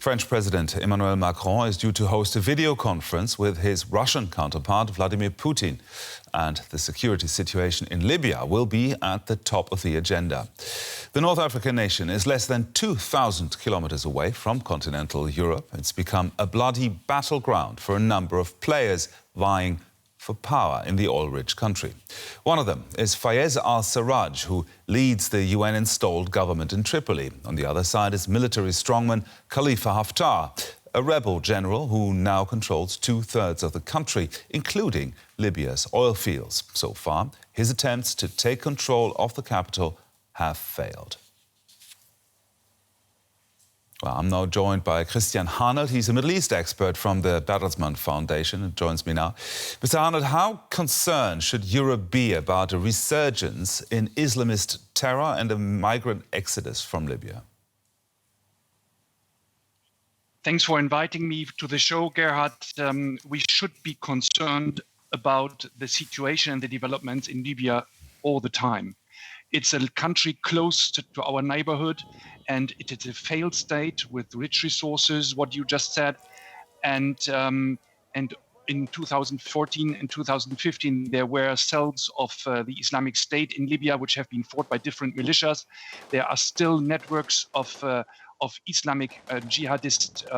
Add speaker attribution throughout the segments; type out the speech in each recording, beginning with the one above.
Speaker 1: French President Emmanuel Macron is due to host a video conference with his Russian counterpart, Vladimir Putin. And the security situation in Libya will be at the top of the agenda. The North African nation is less than 2,000 kilometres away from continental Europe. It's become a bloody battleground for a number of players vying for power in the oil-rich country. One of them is Fayez al-Sarraj, who leads the UN-installed government in Tripoli. On the other side is military strongman Khalifa Haftar, a rebel general who now controls two-thirds of the country, including Libya's oil fields. So far, his attempts to take control of the capital have failed. Well, I'm now joined by Christian Harnelt. He's a Middle East expert from the Bertelsmann Foundation and joins me now. Mr. Harnelt, how concerned should Europe be about a resurgence in Islamist terror and a migrant exodus from Libya?
Speaker 2: Thanks for inviting me to the show, Gerhard. We should be concerned about the situation and the developments in Libya all the time. It's a country close to our neighborhood, and it is a failed state with rich resources, what you just said. And in 2014 and 2015, there were cells of the Islamic State in Libya, which have been fought by different militias. There are still networks of Islamic jihadist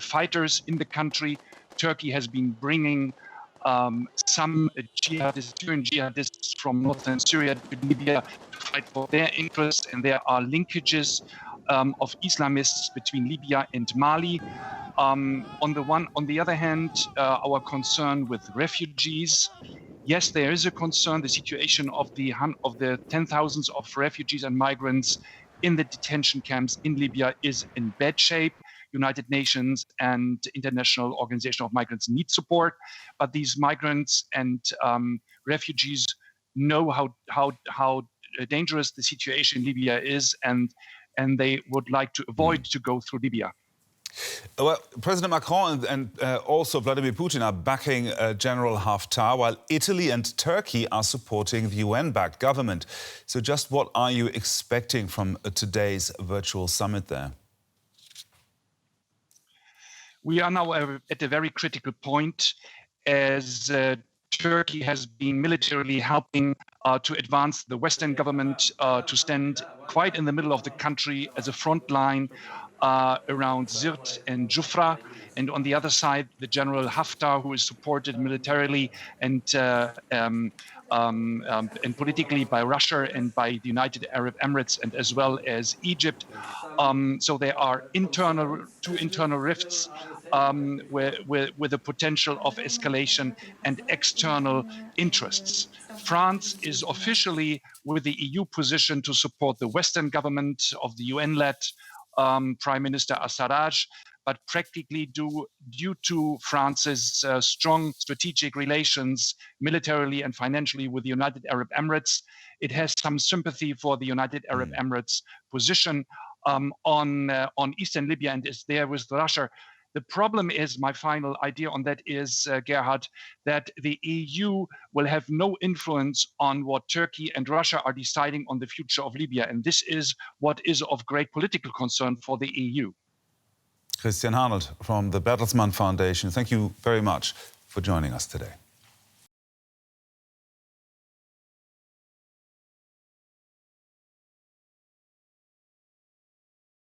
Speaker 2: fighters in the country. Turkey has been bringing some Syrian jihadists from northern Syria to Libya to fight for their interests, and there are linkages of Islamists between Libya and Mali. On the other hand, our concern with refugees. Yes, there is a concern. The situation of the 10,000s of refugees and migrants in the detention camps in Libya is in bad shape. United Nations and International Organization of Migrants need support, but these migrants and refugees know how dangerous the situation in Libya is, and they would like to avoid to go through Libya.
Speaker 1: Well, President Macron and also Vladimir Putin are backing General Haftar, while Italy and Turkey are supporting the UN-backed government. So just what are you expecting from today's virtual summit there?
Speaker 2: We are now at a very critical point, as Turkey has been militarily helping to advance the Western government to stand quite in the middle of the country as a front line around Sirte and Jufra. And on the other side, the General Haftar, who is supported militarily and politically by Russia and by the United Arab Emirates, and as well as Egypt. So there are two internal rifts with the potential of escalation and external interests. France is officially with the EU position to support the Western government of the UN-led Prime Minister al-Sarraj, but practically due to France's strong strategic relations militarily and financially with the United Arab Emirates, it has some sympathy for the United Arab Emirates position on Eastern Libya and is there with Russia. The problem is, my final idea on that is, Gerhard, that the EU will have no influence on what Turkey and Russia are deciding on the future of Libya. And this is what is of great political concern for the EU.
Speaker 1: Christian Harnelt from the Bertelsmann Foundation, thank you very much for joining us today.